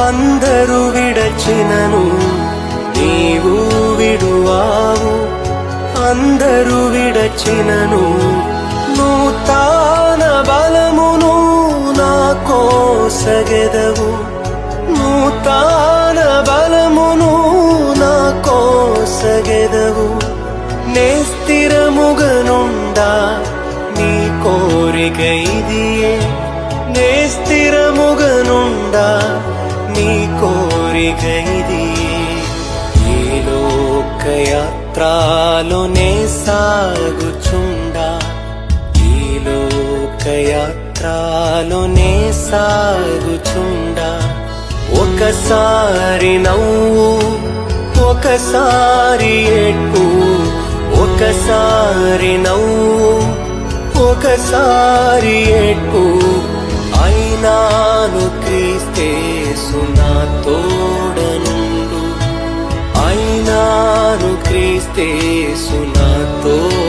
అందరూ విడచినను నీవు విడువావు, అందరూ విడచినను నూతన బలమును నాకోసగెదవు, నూతన బలమును నాకోసగెదవు. నే స్థిరముగనుండా నీ కోరిక ఇదియే, నే స్థిరముగనుండా నీ కోరిక ఇదియే. ఈ లోకయాత్రలోనే సాగుచుండా, ఈ లోకయాత్రలోనే సాగుచుండా. ఒకసారి నవ్వు, ఒకసారి ఏడ్పు, ఒకసారి నవ్వు, ఒకసారి ఏడ్పు. అయినాను క్రీస్తేసు నా తోడనుండు, అయినాను క్రీస్తేసు నా తోడనుండు.